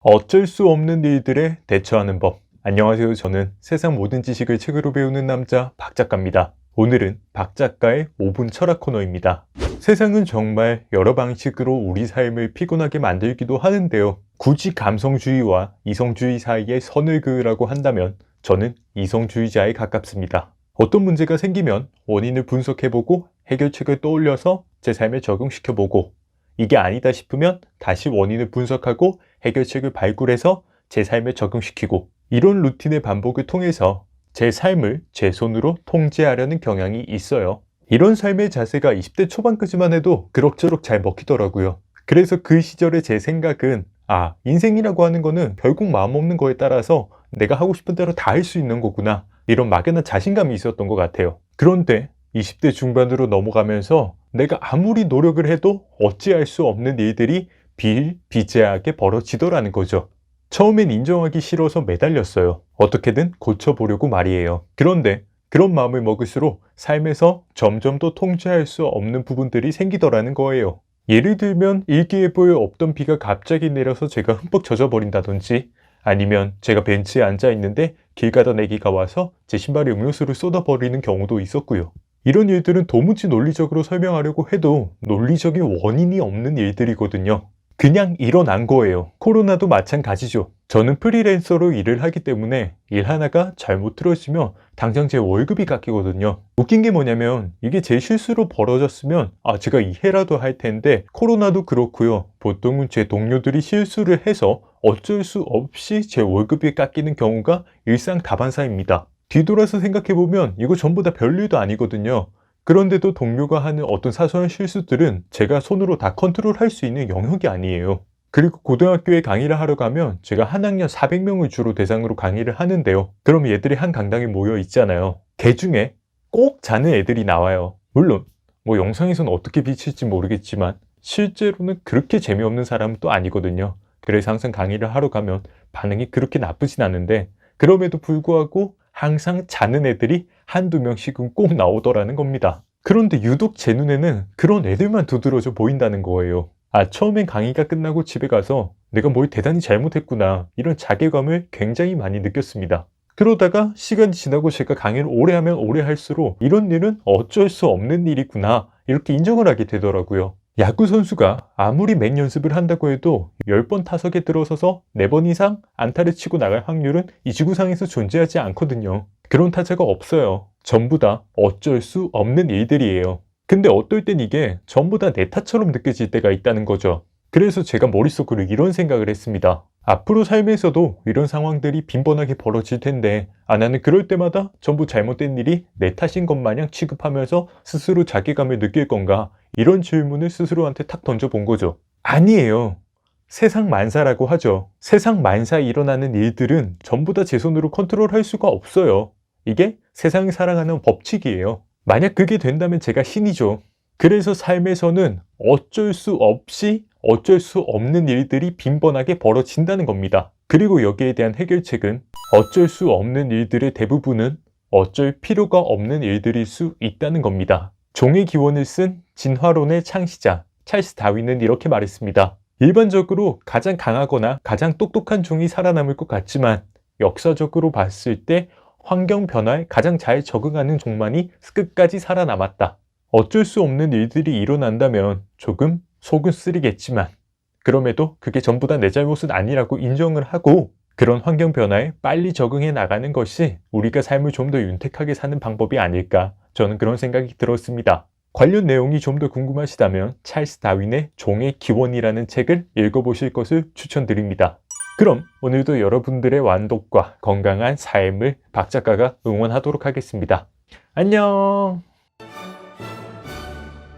어쩔 수 없는 일들에 대처하는 법. 안녕하세요. 저는 세상 모든 지식을 책으로 배우는 남자 박 작가입니다. 오늘은 박 작가의 5분 철학 코너입니다. 세상은 정말 여러 방식으로 우리 삶을 피곤하게 만들기도 하는데요. 굳이 감성주의와 이성주의 사이에 선을 그으라고 한다면 저는 이성주의자에 가깝습니다. 어떤 문제가 생기면 원인을 분석해보고 해결책을 떠올려서 제 삶에 적용시켜보고, 이게 아니다 싶으면 다시 원인을 분석하고 해결책을 발굴해서 제 삶에 적용시키고, 이런 루틴의 반복을 통해서 제 삶을 제 손으로 통제하려는 경향이 있어요. 이런 삶의 자세가 20대 초반까지만 해도 그럭저럭 잘 먹히더라고요. 그래서 그 시절의 제 생각은 인생이라고 하는 거는 결국 마음 먹는 거에 따라서 내가 하고 싶은 대로 다 할 수 있는 거구나, 이런 막연한 자신감이 있었던 것 같아요. 그런데 20대 중반으로 넘어가면서 내가 아무리 노력을 해도 어찌할 수 없는 일들이 비일비재하게 벌어지더라는 거죠. 처음엔 인정하기 싫어서 매달렸어요. 어떻게든 고쳐보려고 말이에요. 그런데 그런 마음을 먹을수록 삶에서 점점 더 통제할 수 없는 부분들이 생기더라는 거예요. 예를 들면 일기예보에 없던 비가 갑자기 내려서 제가 흠뻑 젖어버린다든지, 아니면 제가 벤치에 앉아 있는데 길 가던 애기가 와서 제 신발에 음료수를 쏟아버리는 경우도 있었고요. 이런 일들은 도무지 논리적으로 설명하려고 해도 논리적인 원인이 없는 일들이거든요. 그냥 일어난 거예요. 코로나도 마찬가지죠. 저는 프리랜서로 일을 하기 때문에 일 하나가 잘못 틀어지면 당장 제 월급이 깎이거든요. 웃긴 게 뭐냐면, 이게 제 실수로 벌어졌으면 제가 이해라도 할 텐데, 코로나도 그렇고요. 보통은 제 동료들이 실수를 해서 어쩔 수 없이 제 월급이 깎이는 경우가 일상다반사입니다. 뒤돌아서 생각해보면 이거 전부 다 별일도 아니거든요. 그런데도 동료가 하는 어떤 사소한 실수들은 제가 손으로 다 컨트롤할 수 있는 영역이 아니에요. 그리고 고등학교에 강의를 하러 가면 제가 한 학년 400명을 주로 대상으로 강의를 하는데요. 그럼 얘들이 한 강당에 모여 있잖아요. 그 중에 꼭 자는 애들이 나와요. 물론 영상에서는 어떻게 비칠지 모르겠지만 실제로는 그렇게 재미없는 사람은 또 아니거든요. 그래서 항상 강의를 하러 가면 반응이 그렇게 나쁘진 않은데, 그럼에도 불구하고 항상 자는 애들이 한두 명씩은 꼭 나오더라는 겁니다. 그런데 유독 제 눈에는 그런 애들만 두드러져 보인다는 거예요. 처음엔 강의가 끝나고 집에 가서 내가 뭘 대단히 잘못했구나, 이런 자괴감을 굉장히 많이 느꼈습니다. 그러다가 시간이 지나고 제가 강의를 오래 하면 오래 할수록 이런 일은 어쩔 수 없는 일이구나, 이렇게 인정을 하게 되더라고요. 야구 선수가 아무리 맹 연습을 한다고 해도 10번 타석에 들어서서 4번 이상 안타를 치고 나갈 확률은 이 지구상에서 존재하지 않거든요. 그런 타자가 없어요. 전부 다 어쩔 수 없는 일들이에요. 근데 어떨 땐 이게 전부 다 내 탓처럼 느껴질 때가 있다는 거죠. 그래서 제가 머릿속으로 이런 생각을 했습니다. 앞으로 삶에서도 이런 상황들이 빈번하게 벌어질 텐데, 나는 그럴 때마다 전부 잘못된 일이 내 탓인 것 마냥 취급하면서 스스로 자괴감을 느낄 건가, 이런 질문을 스스로한테 탁 던져본 거죠. 아니에요. 세상 만사라고 하죠. 세상 만사에 일어나는 일들은 전부 다 제 손으로 컨트롤할 수가 없어요. 이게 세상이 살아가는 법칙이에요. 만약 그게 된다면 제가 신이죠. 그래서 삶에서는 어쩔 수 없이 어쩔 수 없는 일들이 빈번하게 벌어진다는 겁니다. 그리고 여기에 대한 해결책은 어쩔 수 없는 일들의 대부분은 어쩔 필요가 없는 일들일 수 있다는 겁니다. 종의 기원을 쓴 진화론의 창시자 찰스 다윈은 이렇게 말했습니다. 일반적으로 가장 강하거나 가장 똑똑한 종이 살아남을 것 같지만, 역사적으로 봤을 때 환경 변화에 가장 잘 적응하는 종만이 끝까지 살아남았다. 어쩔 수 없는 일들이 일어난다면 조금 속은 쓰리겠지만, 그럼에도 그게 전부 다 내 잘못은 아니라고 인정을 하고 그런 환경 변화에 빨리 적응해 나가는 것이 우리가 삶을 좀 더 윤택하게 사는 방법이 아닐까, 저는 그런 생각이 들었습니다. 관련 내용이 좀 더 궁금하시다면 찰스 다윈의 종의 기원이라는 책을 읽어보실 것을 추천드립니다. 그럼 오늘도 여러분들의 완독과 건강한 삶을 박 작가가 응원하도록 하겠습니다. 안녕!